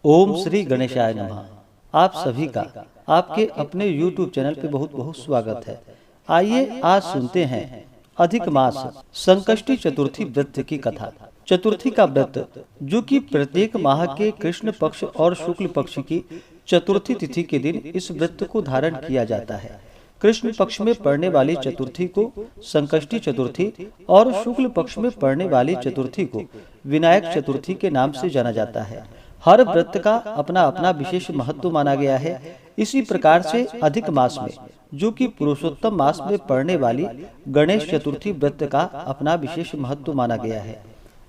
ओम श्री गणेशाय नमः। आप सभी का आपके अपने YouTube चैनल पे बहुत बहुत स्वागत है। आइए आज सुनते हैं अधिक मास संकष्टी चतुर्थी व्रत की कथा। चतुर्थी का व्रत जो कि प्रत्येक माह के कृष्ण पक्ष और शुक्ल पक्ष की चतुर्थी तिथि के दिन इस व्रत को धारण किया जाता है। कृष्ण पक्ष में पड़ने वाली चतुर्थी को संकष्टी चतुर्थी और शुक्ल पक्ष में पड़ने वाली चतुर्थी को विनायक चतुर्थी के नाम से जाना जाता है। हर व्रत का अपना अपना विशेष महत्व माना गया है। इसी प्रकार से अधिक मास में जो कि पुरुषोत्तम मास में पड़ने वाली गणेश चतुर्थी व्रत का अपना विशेष महत्व माना गया है।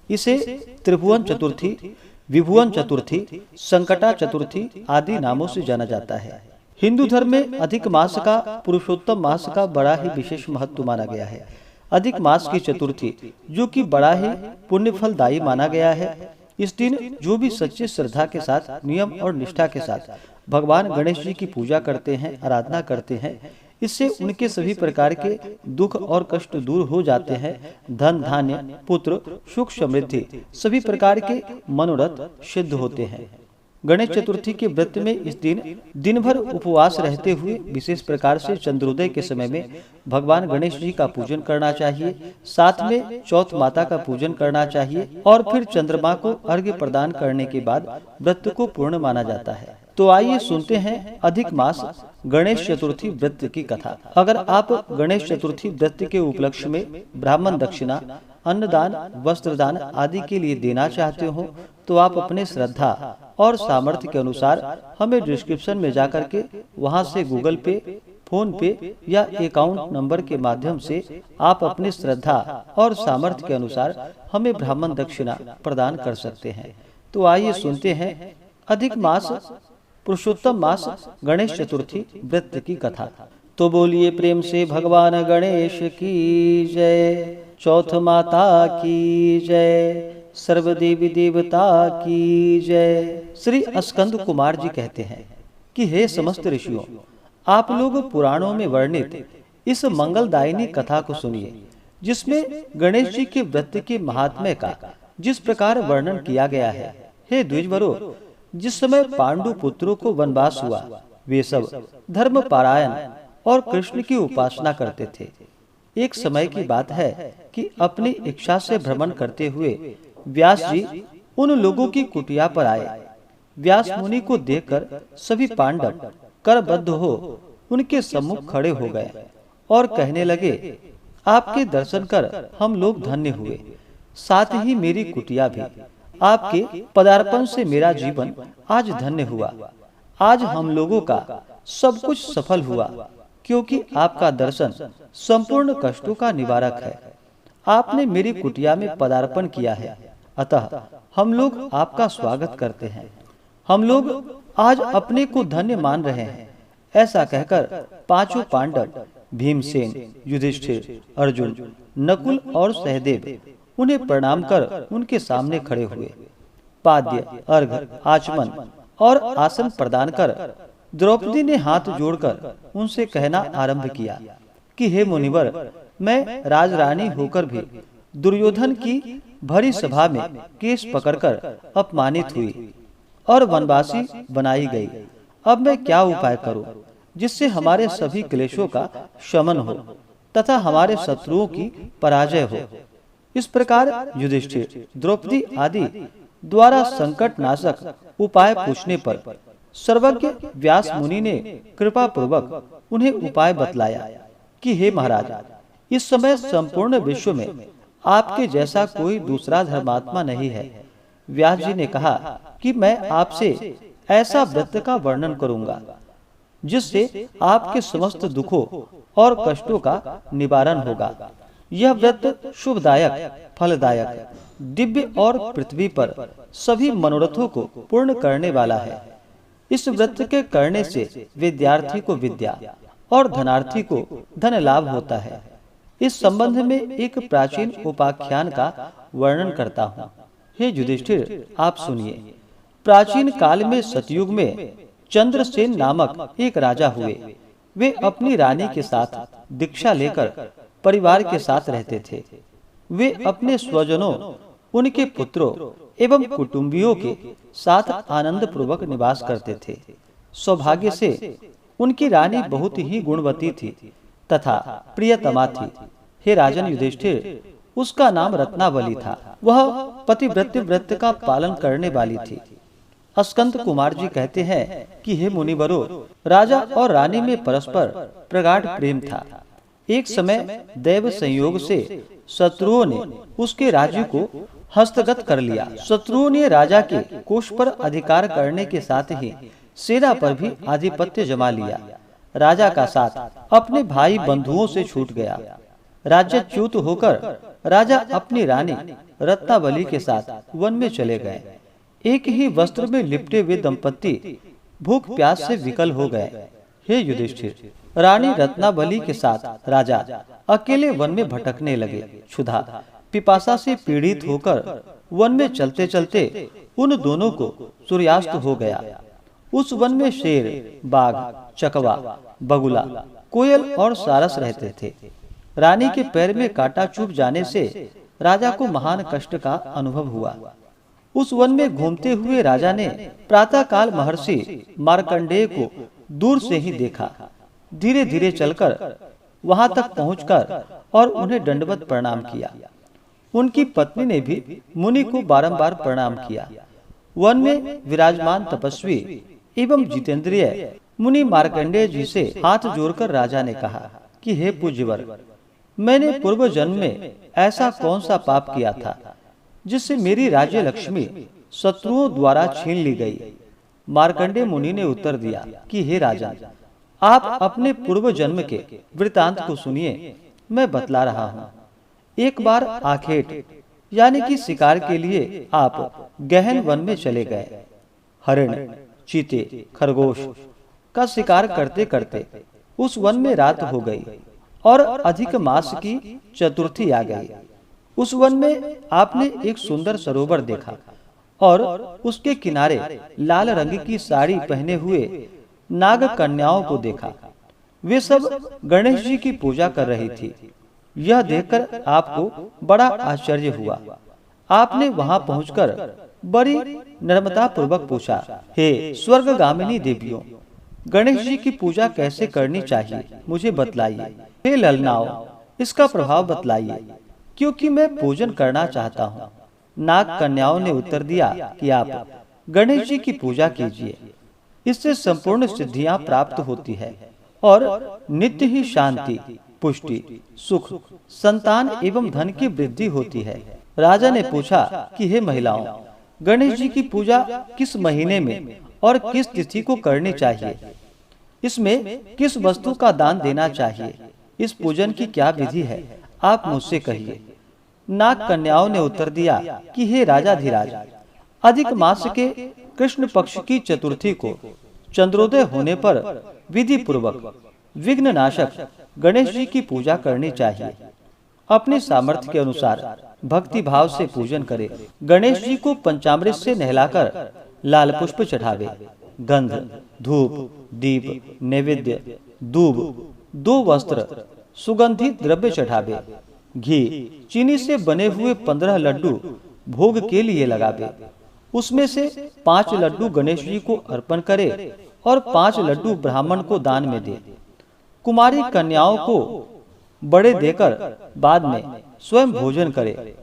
इसे त्रिभुवन चतुर्थी, विभुवन चतुर्थी, संकटा चतुर्थी आदि नामों से जाना जाता है। हिंदू धर्म में अधिक मास का पुरुषोत्तम मास का बड़ा ही विशेष महत्व माना गया है। अधिक मास की चतुर्थी जो कि बड़ा ही पुण्य फलदायी माना गया है। इस दिन जो भी सच्ची श्रद्धा के साथ, नियम और निष्ठा के साथ भगवान गणेश जी की पूजा करते हैं, आराधना करते हैं, इससे उनके सभी प्रकार के दुख और कष्ट दूर हो जाते हैं। धन धान्य, पुत्र, सुख, समृद्धि सभी प्रकार के मनोरथ सिद्ध होते हैं। गणेश चतुर्थी के व्रत में इस दिन भर उपवास रहते हुए विशेष प्रकार से चंद्रोदय के समय में भगवान गणेश जी का पूजन करना चाहिए। साथ में चौथ माता का पूजन करना चाहिए और फिर चंद्रमा को अर्घ्य प्रदान करने के बाद व्रत को पूर्ण माना जाता है। तो आइए सुनते हैं अधिक मास गणेश चतुर्थी व्रत की कथा। अगर आप गणेश चतुर्थी व्रत के उपलक्ष्य में ब्राह्मण दक्षिणा, अन्नदान, वस्त्रदान आदि के लिए देना चाहते हो तो आप अपने श्रद्धा और सामर्थ्य के अनुसार हमें डिस्क्रिप्शन में जाकर के वहां से गूगल पे, फोन पे या अकाउंट नंबर के माध्यम से आप अपनी श्रद्धा और सामर्थ्य के अनुसार हमें ब्राह्मण दक्षिणा प्रदान कर सकते हैं। तो आइए सुनते हैं अधिक मास पुरुषोत्तम मास गणेश चतुर्थी व्रत की कथा। तो बोलिए प्रेम से भगवान गणेश की जय, चौथ माता की जय, सर्वदेवी देवता की जय। श्री स्कंद कुमार जी कहते हैं कि हे समस्त ऋषियों, आप लोग पुराणों में वर्णित इस मंगलदायिनी कथा को सुनिए, जिसमें गणेश जी के व्रत के महात्म्य का जिस प्रकार वर्णन किया गया है। हे द्विजवरो, जिस समय पांडु पुत्रों को वनवास हुआ, वे सब धर्म पारायण और कृष्ण की उपासना करते थे। एक समय की बात है कि अपनी इच्छा से भ्रमण करते हुए व्यास जी उन लोगों की कुटिया पर आए। व्यास मुनि को देखकर सभी पांडव करबद्ध हो उनके सम्मुख खड़े हो गए और कहने लगे, आपके दर्शन कर हम लोग धन्य हुए, साथ ही मेरी कुटिया भी। आपके पदार्पण से मेरा जीवन आज धन्य हुआ। आज हम लोगों का सब कुछ सफल हुआ, क्योंकि आपका दर्शन संपूर्ण कष्टों का निवारक है। आपने मेरी कुटिया में पदार्पण किया है, अतः हम लोग आपका स्वागत करते हैं। हम लोग आज अपने को धन्य मान रहे हैं। ऐसा कहकर पांचों पांडव भीमसेन, युधिष्ठिर, अर्जुन, नकुल और सहदेव उन्हें प्रणाम कर उनके सामने खड़े हुए। पाद्य, अर्घ्य, आचमन और आसन प्रदान कर द्रौपदी ने हाथ जोड़कर उनसे कहना आरंभ किया कि हे मुनिवर, मैं राजरानी होकर भी दुर्योधन की भरी सभा में केस पकड़कर अपमानित हुई और वनवासी बनाई गई। अब मैं क्या उपाय करूं जिससे हमारे सभी क्लेशों का शमन हो तथा हमारे शत्रुओं की पराजय हो। इस प्रकार युधिष्ठिर, द्रौपदी आदि द्वारा संकट नाशक उपाय पूछने पर सर्वज्ञ व्यास मुनि ने कृपा पूर्वक उन्हें उपाय बतलाया कि हे महाराज, इस समय संपूर्ण विश्व में आपके जैसा कोई दूसरा धर्मात्मा नहीं है। व्यास जी ने कहा कि मैं आपसे ऐसा व्रत का वर्णन करूंगा जिससे आपके समस्त दुखों और कष्टों का निवारण होगा। यह व्रत शुभदायक, फलदायक, दिव्य और पृथ्वी पर सभी मनोरथों को पूर्ण करने वाला है। इस व्रत के करने से विद्यार्थी को विद्या और धनार्थी को धन लाभ होता है। इस संबंध में एक प्राचीन उपाख्यान का वर्णन करता हूँ। हे युधिष्ठिर, आप सुनिए। प्राचीन काल में सतयुग में चंद्रसेन नामक एक राजा हुए। वे अपनी रानी के साथ दीक्षा लेकर परिवार के साथ रहते थे। वे अपने स्वजनों, उनके पुत्रों एवं कुटुंबियों के साथ आनंद पूर्वक निवास करते थे। सौभाग्य से उनकी रानी बहुत ही गुणवती थी तथा प्रियतमा थी। हे राजन युधिष्ठिर, उसका नाम रत्नावली था। वह पतिव्रत व्रत का पालन करने वाली थी। स्कंद कुमार जी कहते हैं कि हे मुनिवरों, राजा और रानी में परस्पर प्रगाढ़ प्रेम था। एक समय दैव संयोग से शत्रुओं ने उसके राज्य को हस्तगत कर लिया। शत्रुओं ने राजा के कोष पर अधिकार करने के साथ ही सेना पर भी आधिपत्य जमा लिया। राजा का साथ अपने भाई बंधुओं से छूट गया। राज्यच्युत होकर राजा अपनी रानी रत्नावली के साथ वन में चले गए। एक ही वस्त्र में लिपटे हुए दंपत्ति भूख प्यास से विकल हो गए। हे युधिष्ठिर, रानी रत्नावली के साथ राजा अकेले वन में भटकने लगे। क्षुधा पिपासा से पीड़ित होकर वन में चलते चलते उन दोनों को सूर्यास्त हो गया। उस वन में शेर, बाघ, चकवा, बगुला, कोयल और सारस रहते थे। रानी के पैर में कांटा चुभ जाने से राजा को महान कष्ट का अनुभव हुआ। उस वन में घूमते हुए राजा ने प्रातःकाल महर्षि मार्कंडेय को दूर से ही देखा। धीरे धीरे चलकर वहां तक पहुंचकर और उन्हें दंडवत प्रणाम किया। उनकी पत्नी ने भी मुनि को बारंबार प्रणाम किया। वन में विराजमान तपस्वी एवं जितेंद्रिय मुनि मार्कंडेय जी से हाथ जोड़कर राजा ने कहा कि हे पूज्यवर, मैंने पूर्व जन्म में ऐसा कौन सा पाप किया था जिससे मेरी राज्य लक्ष्मी शत्रुओं द्वारा छीन ली गई। मार्कंडेय मुनि ने उत्तर दिया कि हे राजा, आप अपने पूर्व जन्म के वृतांत को सुनिए, मैं बतला रहा हूँ। एक बार आखेट यानी कि शिकार के लिए आप गहन वन में चले गए। हरिण, चीते, खरगोश का शिकार करते करते उस वन में रात हो गई और अधिक मास की चतुर्थी आ गई। उस वन में आपने एक सुंदर सरोवर देखा और उसके किनारे लाल रंग की साड़ी पहने हुए नाग कन्याओं को देखा। वे सब गणेश जी की पूजा कर रही थी। यह देखकर आपको बड़ा आश्चर्य हुआ। आपने वहां पहुंचकर बड़ी नम्रता पूर्वक पूछा, हे स्वर्गगामिनी देवियों, गणेश जी की पूजा कैसे करनी चाहिए, मुझे बतलाइए। हे ललनाओ, इसका प्रभाव बतलाइए, क्योंकि मैं पूजन करना चाहता हूँ। नाग कन्याओं ने उत्तर दिया कि आप गणेश जी की पूजा कीजिए। इससे संपूर्ण सिद्धियां प्राप्त होती है और नित्य ही शांति, पुष्टि, सुख, संतान एवं धन की वृद्धि होती है। राजा ने पूछा कि हे महिलाओं, गणेश जी की पूजा किस महीने में और किस तिथि को करनी चाहिए? इसमें किस वस्तु का दान देना चाहिए? इस पूजन की क्या विधि है, आप मुझसे कहिए। नाग कन्याओं ने उत्तर दिया कि हे राजाधिराज, अधिक मास के कृष्ण पक्ष की चतुर्थी को चंद्रोदय होने पर विधि पूर्वक विघ्न नाशक गणेश जी की पूजा करनी चाहिए। अपने सामर्थ्य के अनुसार भक्ति भाव से पूजन करे। गणेश जी को पंचामृत से नहलाकर लाल पुष्प चढ़ावे। गंध, धूप, दीप, नैवेद्य, दूब, 2 वस्त्र, सुगंधित द्रव्य चढ़ावे। घी, चीनी से बने हुए 15 लड्डू भोग के लिए लगावे। उसमें से 5 लड्डू गणेश जी को अर्पण करे और 5 लड्डू ब्राह्मण को दान में दे। कुमारी कन्याओं को बड़े देकर बाद में स्वयं भोजन करे।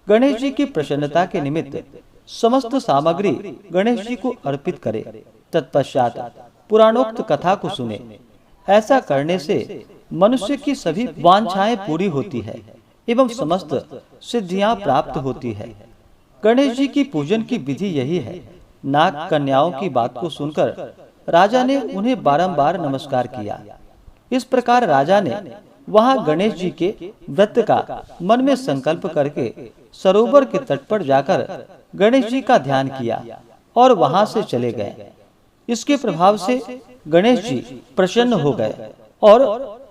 गणेश जी की प्रसन्नता के निमित्त समस्त सामग्री गणेश जी को अर्पित करे। तत्पश्चात पुराणोक्त कथा को सुने। ऐसा करने से मनुष्य की सभी वांछाएं पूरी होती है एवं समस्त सिद्धियां प्राप्त होती है। गणेश जी की पूजन की विधि यही है। नाग कन्याओं की बात को सुनकर राजा ने उन्हें बारंबार नमस्कार किया। इस प्रकार राजा ने वहां गणेश जी के व्रत का मन में संकल्प करके सरोवर के तट पर जाकर गणेश जी का ध्यान किया और वहां से चले गए। इसके प्रभाव से गणेश जी प्रसन्न हो गए और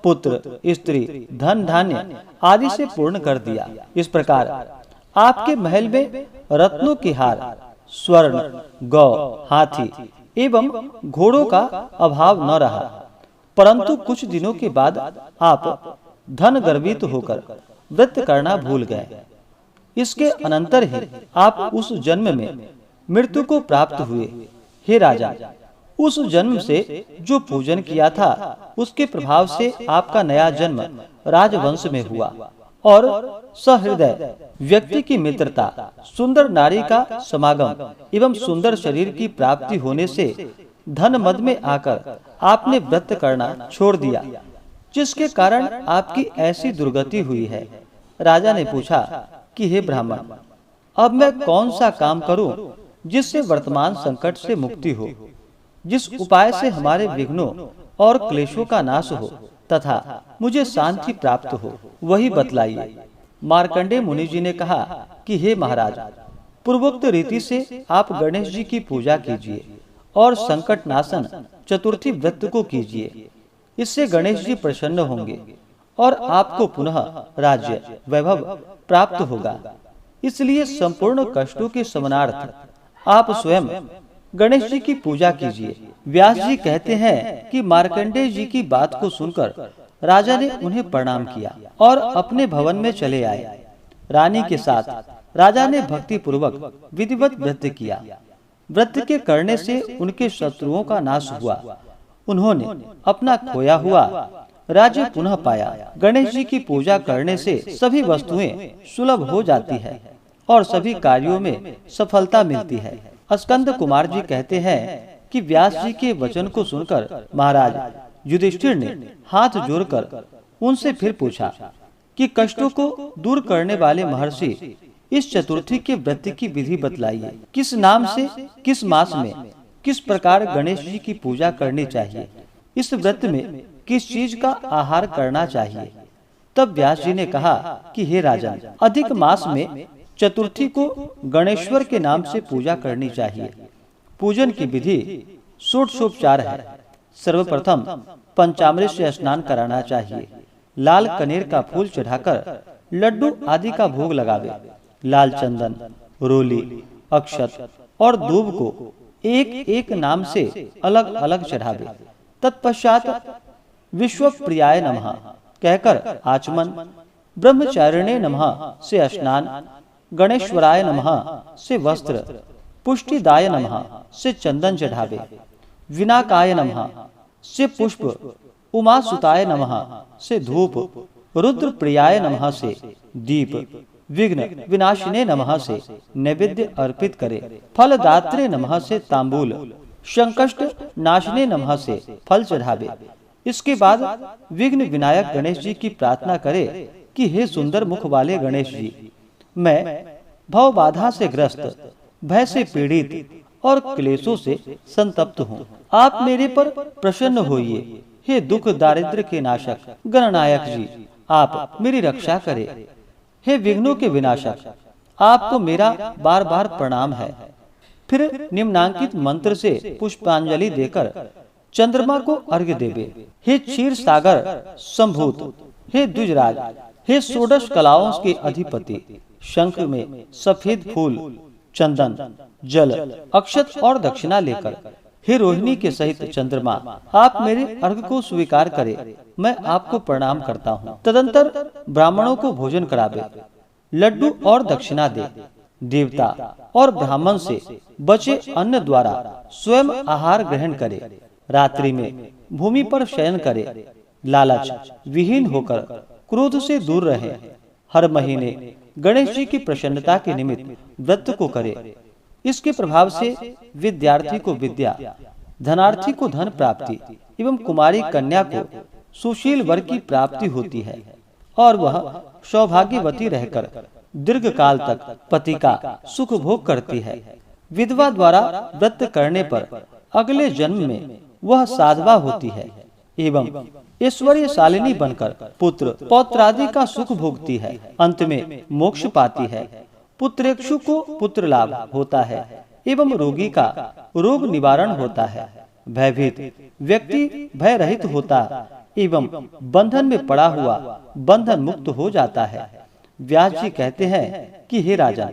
पुत्र, स्त्री, धन धान्य आदि से पूर्ण कर दिया। इस प्रकार आपके महल में रत्नों के हार, स्वर्ण, गौ, हाथी एवं घोड़ों का अभाव न रहा। परंतु कुछ दिनों के बाद आप धन गर्वित होकर व्रत करना भूल गए। इसके अनंतर ही आप उस जन्म में मृत्यु को प्राप्त हुए। हे राजा, उस जन्म से जो पूजन किया था उसके प्रभाव से आपका नया जन्म राजवंश में हुआ और सहृदय व्यक्ति की मित्रता, सुंदर नारी का समागम एवं सुंदर शरीर की प्राप्ति होने से धन मद में आकर आपने व्रत करना छोड़ दिया, जिसके कारण आपकी ऐसी दुर्गति हुई है। राजा ने पूछा कि हे ब्राह्मण, अब मैं कौन सा काम करूं जिससे वर्तमान संकट से मुक्ति हो, जिस उपाय से हमारे विघ्नों और क्लेशों का नाश हो तथा मुझे शांति प्राप्त हो, वही बतलाइए। मार्कंडेय मुनि जी ने कहा कि हे महाराज, पूर्वोक्त रीति से आप गणेश जी की पूजा कीजिए और संकट नाशन चतुर्थी व्रत को कीजिए। इससे गणेश जी प्रसन्न होंगे और आपको पुनः राज्य वैभव प्राप्त होगा। इसलिए संपूर्ण कष्टों के शमनार्थ आप स्वयं गणेश जी की पूजा कीजिए। व्यास जी कहते हैं कि मार्कंडेय जी की बात को सुनकर राजा ने उन्हें प्रणाम किया और अपने भवन में चले आए। रानी के साथ राजा ने भक्ति पूर्वक विधिवत व्रत किया। व्रत के करने से उनके शत्रुओं का नाश हुआ। उन्होंने अपना खोया हुआ राज्य पुनः पाया। गणेश जी की पूजा करने से सभी वस्तुएं सुलभ हो जाती है और सभी कार्यों में सफलता मिलती है। स्कंद कुमार जी कहते हैं कि व्यास जी के वचन को सुनकर महाराज युधिष्ठिर ने हाथ जोड़कर उनसे फिर पूछा कि कष्टों को दूर करने वाले महर्षि, इस चतुर्थी के व्रत की विधि बतलाइए। किस नाम से, किस मास में, किस प्रकार गणेश जी की पूजा करनी चाहिए? इस व्रत में किस चीज का आहार करना चाहिए? तब व्यास जी ने कहा कि हे राजन, अधिक मास में चतुर्थी को गणेश्वर के नाम से पूजा करनी चाहिए। पूजन की विधि षोडशोपचार है। सर्वप्रथम पंचामृत से स्नान कराना चाहिए। लाल कनेर का फूल चढ़ाकर लड्डू आदि का भोग लगावे। लाल चंदन, रोली, अक्षत और दूब को एक एक नाम से अलग अलग चढ़ावे। तत्पश्चात विश्व प्रियाय नमः कहकर आचमन, ब्रह्मचारिणे नमः से स्नान, गणेश्वराय नमः से वस्त्र, पुष्टिदाय नमः से चंदन चढ़ावे, विनाकाय नमः से पुष्प, उमा सुताय नमः से धूप, रुद्र प्रियाय नमः से दीप, विघ्न विनाशिने नमः से नैवेद्य अर्पित करे। फलदात्रे नमः से तांबूल, संकष्ट नाशने नमः से फल चढ़ावे। इसके बाद विघ्न विनायक गणेश जी की प्रार्थना करे कि हे सुंदर मुख वाले गणेश जी, मैं भव बाधा से ग्रस्त, भय से पीड़ित और क्लेशों से संतप्त हूँ। आप मेरे पर प्रसन्न होइए। हे दुख दारिद्र के नाशक गणनायक जी, आप मेरी रक्षा करें। हे विघ्नों के विनाशक, आपको मेरा बार बार प्रणाम है। फिर निम्नांकित मंत्र से पुष्पांजलि देकर चंद्रमा को अर्घ्य देवे। हे क्षीर सागर संभूत, हे द्विजराज, हे षोडश कलाओं के अधिपति, शंख में सफेद फूल, चंदन, जल, अक्षत और दक्षिणा लेकर हे रोहिणी के सहित चंद्रमा, आप मेरे अर्घ को स्वीकार करें। मैं आपको प्रणाम करता हूँ। तदंतर ब्राह्मणों को भोजन करावे, लड्डू और दक्षिणा दे। देवता और ब्राह्मण से बचे अन्न द्वारा स्वयं आहार ग्रहण करे। रात्रि में भूमि पर शयन करे। लालच विहीन होकर क्रोध से दूर रहे। हर महीने गणेश जी की प्रसन्नता के निमित्त व्रत को करे। इसके प्रभाव से विद्यार्थी को विद्या, धनार्थी को धन प्राप्ति एवं कुमारी कन्या को सुशील वर की प्राप्ति होती है और वह सौभाग्यवती रहकर दीर्घ काल तक पति का सुख भोग करती है। विधवा द्वारा व्रत करने पर अगले जन्म में वह साधवा होती है एवं ऐश्वर्यशालिनी बनकर पुत्र पौत्रादि का सुख भोगती है। अंत में मोक्ष पाती है। पुत्रेक्षु को पुत्र लाभ होता है एवं रोगी का रोग निवारण होता है। भयभीत व्यक्ति भय रहित होता एवं बंधन में पड़ा हुआ बंधन मुक्त हो जाता है। व्यास जी कहते हैं कि हे राजा,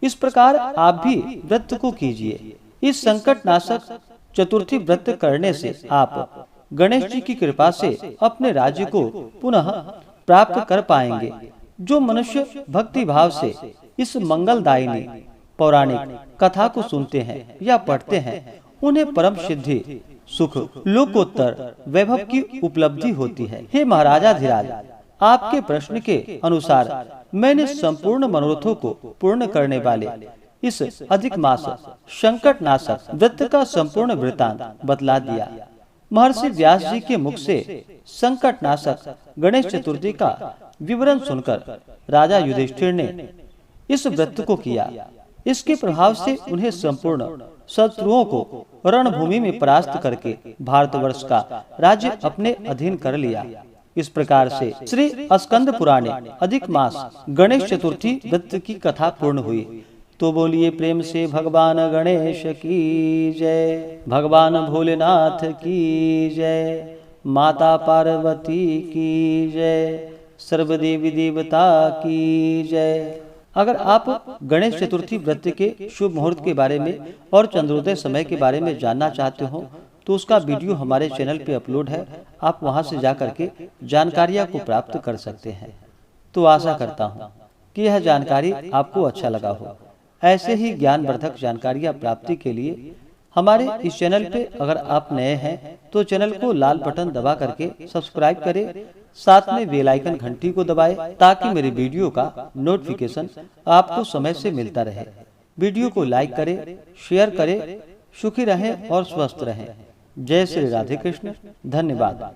इस प्रकार आप भी व्रत को कीजिए। इस संकट नाशक चतुर्थी व्रत करने से आप गणेश जी की कृपा से अपने राज्य को पुनः प्राप्त कर पाएंगे। जो मनुष्य भक्ति भाव से इस मंगलदायिनी पौराणिक कथा को सुनते हैं या पढ़ते हैं, उन्हें परम सिद्धि, सुख, लोकोत्तर वैभव की उपलब्धि होती है। हे महाराजाधिराज, आपके प्रश्न के अनुसार मैंने संपूर्ण मनोरथों को पूर्ण करने वाले इस अधिक मास संकट नाशक व्रत का संपूर्ण वृत्तांत बतला दिया। महर्षि व्यास जी के मुख से संकट नाशक गणेश चतुर्थी का विवरण सुनकर राजा युधिष्ठिर ने इस व्रत को किया। इसके प्रभाव से उन्हें संपूर्ण शत्रुओं को रणभूमि में परास्त करके भारतवर्ष का राज्य अपने अधीन कर लिया। इस प्रकार से श्री स्कंद पुराणे अधिक मास गणेश चतुर्थी व्रत की कथा पूर्ण हुई। तो बोलिए प्रेम से भगवान गणेश की जय, भगवान भोलेनाथ की जय, माता पार्वती की जय, सर्वदेवी देवता की जय। अगर आप गणेश चतुर्थी व्रत के शुभ मुहूर्त के बारे में और चंद्रोदय समय के बारे में जानना चाहते हो तो उसका वीडियो हमारे चैनल पे अपलोड है, आप वहां से जा करके जानकारियां को प्राप्त कर सकते हैं। तो आशा करता हूं कि यह जानकारी आपको अच्छा लगा हो। ऐसे ही ज्ञानवर्धक जानकारियां प्राप्ति के लिए हमारे इस चैनल पे अगर आप नए हैं तो चैनल को लाल बटन दबा करके सब्सक्राइब करें, साथ में बेल आइकन घंटी को दबाएं ताकि मेरे वीडियो का नोटिफिकेशन आपको समय से मिलता रहे। वीडियो को लाइक करें, शेयर करें। सुखी रहें और स्वस्थ रहें। जय श्री राधे कृष्ण। धन्यवाद।